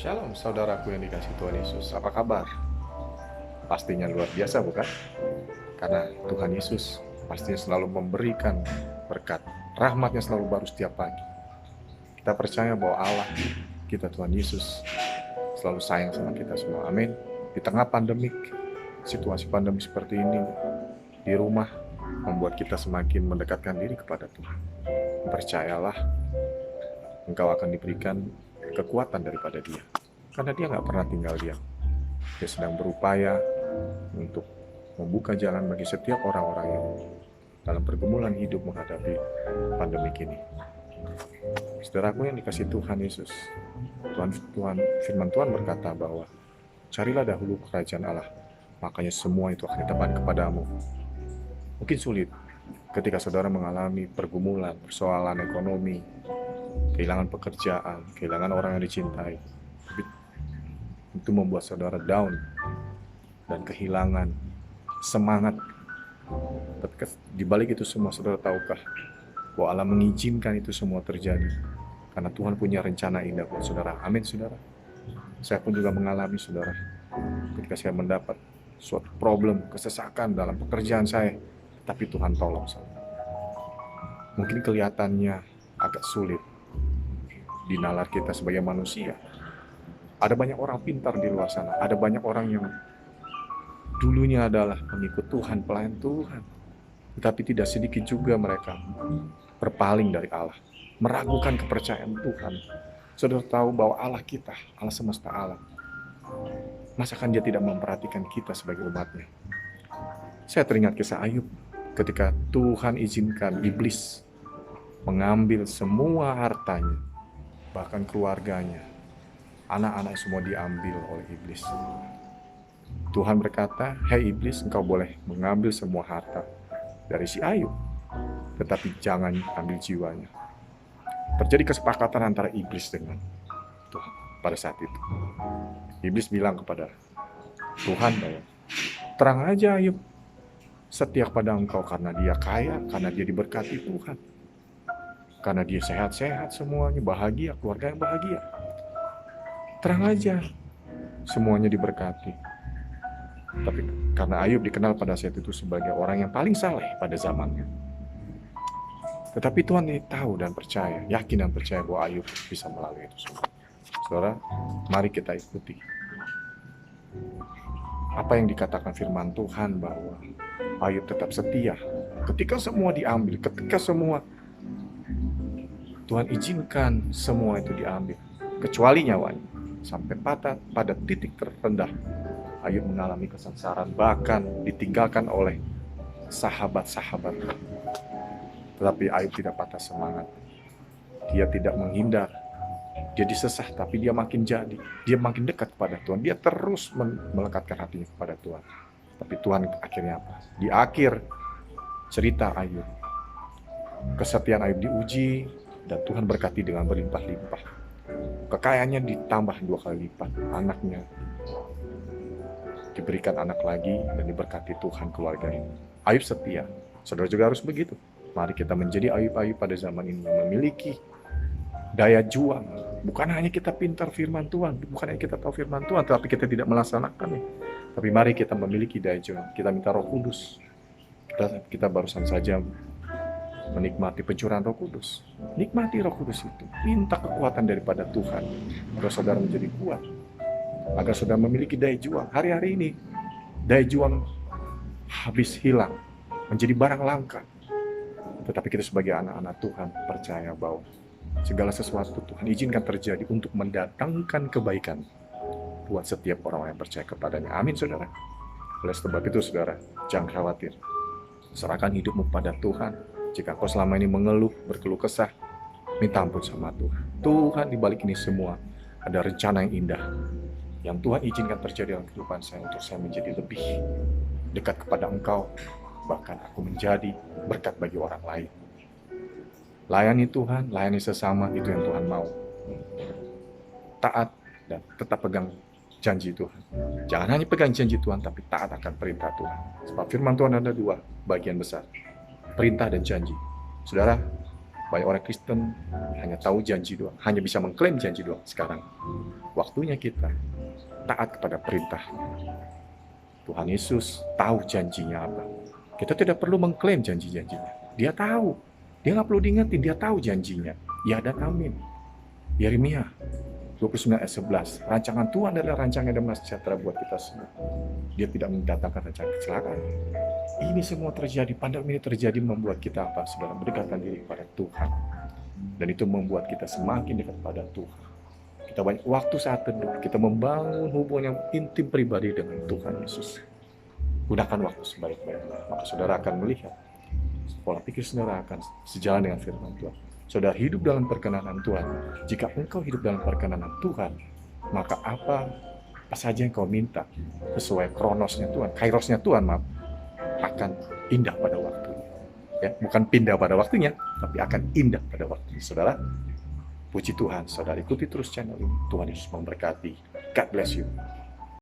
Shalom saudaraku yang dikasih Tuhan Yesus, apa kabar? Pastinya luar biasa bukan? Karena Tuhan Yesus pastinya selalu memberikan berkat, rahmatnya selalu baru setiap pagi. Kita percaya bahwa Allah kita, Tuhan Yesus, selalu sayang sama kita semua, amin. Di tengah pandemik, situasi pandemi seperti ini, di rumah membuat kita semakin mendekatkan diri kepada Tuhan. Percayalah, engkau akan diberikan kekuatan daripada Dia, karena Dia nggak pernah tinggal diam. Dia sedang berupaya untuk membuka jalan bagi setiap orang-orang yang dalam pergumulan hidup menghadapi pandemi ini. Saudaraku yang dikasih Tuhan Yesus, firman Tuhan berkata bahwa carilah dahulu kerajaan Allah, makanya semua itu akan ditambahkan kepadamu. Mungkin sulit ketika saudara mengalami pergumulan, persoalan ekonomi, kehilangan pekerjaan, kehilangan orang yang dicintai. Itu membuat saudara down dan kehilangan semangat. Di balik itu semua, saudara tahukah bahwa Allah mengizinkan itu semua terjadi karena Tuhan punya rencana indah buat saudara. Amin, saudara. Saya pun juga mengalami, saudara, ketika saya mendapat suatu problem, kesesakan dalam pekerjaan saya, tapi Tuhan tolong saya. Mungkin kelihatannya agak sulit di nalar kita sebagai manusia. Ada banyak orang pintar di luar sana. Ada banyak orang yang dulunya adalah pengikut Tuhan, pelayan Tuhan. Tetapi tidak sedikit juga mereka berpaling dari Allah, meragukan kepercayaan Tuhan. Saudara tahu bahwa Allah kita, Allah semesta alam, masakan Dia tidak memperhatikan kita sebagai umatnya? Saya teringat kisah Ayub ketika Tuhan izinkan iblis mengambil semua hartanya, bahkan keluarganya. Anak-anak semua diambil oleh iblis. Tuhan berkata, "Hei iblis, engkau boleh mengambil semua harta dari si Ayub, tetapi jangan ambil jiwanya." Terjadi kesepakatan antara iblis dengan Tuhan pada saat itu. Iblis bilang kepada Tuhan bahwa, "Terang aja Ayub setia kepada engkau karena dia kaya, karena dia diberkati Tuhan, karena dia sehat-sehat semuanya, bahagia, keluarga yang bahagia. Terang aja, semuanya diberkati." Tapi karena Ayub dikenal pada saat itu sebagai orang yang paling saleh pada zamannya. Tetapi Tuhan tahu dan percaya, yakin dan percaya bahwa Ayub bisa melalui itu semua. Saudara, mari kita ikuti apa yang dikatakan firman Tuhan bahwa Ayub tetap setia. Ketika semua diambil, ketika semua Tuhan izinkan semua itu diambil, kecuali nyawanya. Sampai pada titik terendah, Ayub mengalami kesengsaraan, bahkan ditinggalkan oleh sahabat-sahabat. Tetapi Ayub tidak patah semangat. Dia tidak menghindar. Dia disesah, tapi dia makin jadi. Dia makin dekat kepada Tuhan. Dia terus melekatkan hatinya kepada Tuhan. Tapi Tuhan akhirnya apa? Di akhir cerita Ayub, kesetiaan Ayub diuji, dan Tuhan berkati dengan berlimpah-limpah. Kekayaannya ditambah 2 kali lipat. Anaknya diberikan anak lagi dan diberkati Tuhan keluarganya. Ayub setia. Saudara juga harus begitu. Mari kita menjadi Ayub-Ayub pada zaman ini yang memiliki daya juang. Bukan hanya kita pintar firman Tuhan, bukan hanya kita tahu firman Tuhan, tapi kita tidak melaksanakannya. Tapi mari kita memiliki daya juang. Kita minta Roh Kudus. Kita barusan saja menikmati pencurahan Roh Kudus. Nikmati Roh Kudus itu. Minta kekuatan daripada Tuhan agar saudara menjadi kuat, agar saudara memiliki daya juang. Hari-hari ini daya juang habis hilang, menjadi barang langka. Tetapi kita sebagai anak-anak Tuhan percaya bahwa segala sesuatu Tuhan izinkan terjadi untuk mendatangkan kebaikan buat setiap orang yang percaya kepadanya. Amin, saudara. Oleh sebab itu, saudara, jangan khawatir. Serahkan hidupmu pada Tuhan. Jika kau selama ini mengeluh, berkeluh kesah, minta ampun sama Tuhan. Tuhan di balik ini semua ada rencana yang indah yang Tuhan izinkan terjadi dalam kehidupan saya untuk saya menjadi lebih dekat kepada Engkau, bahkan aku menjadi berkat bagi orang lain. Layani Tuhan, layani sesama, itu yang Tuhan mau. Taat dan tetap pegang janji Tuhan. Jangan hanya pegang janji Tuhan, tapi taat akan perintah Tuhan. Sebab firman Tuhan ada 2 bagian besar, perintah dan janji. Saudara, Banyak orang Kristen hanya tahu janji doang, hanya bisa mengklaim janji doang. Sekarang waktunya kita taat kepada perintah. Tuhan Yesus tahu janjinya apa. Kita tidak perlu mengklaim janji-janjinya. Dia tahu. Dia nggak perlu diingetin, dia tahu janjinya. Ya dan amin. Yeremia 29 ayat 11. Rancangan Tuhan adalah rancangan damai sejahtera buat kita semua. Dia tidak mendatangkan rancangan kecelakaan. Ini semua terjadi, pandemi ini terjadi membuat kita apa? Saudara, mendekatkan diri kepada Tuhan. Dan itu membuat kita semakin dekat pada Tuhan. Kita banyak waktu saat teduh, kita membangun hubungan yang intim pribadi dengan Tuhan Yesus. Gunakan waktu sebaik-baiknya, maka saudara akan melihat pola pikir saudara akan sejalan dengan firman Tuhan. Saudara hidup dalam perkenanan Tuhan. Jika engkau hidup dalam perkenanan Tuhan, maka apa saja yang kau minta sesuai kronosnya Tuhan, kairosnya Tuhan, maaf, akan indah pada waktunya. Ya, bukan pindah pada waktunya, tapi akan indah pada waktunya. Saudara, puji Tuhan, saudara ikuti terus channel ini. Tuhan Yesus memberkati. God bless you.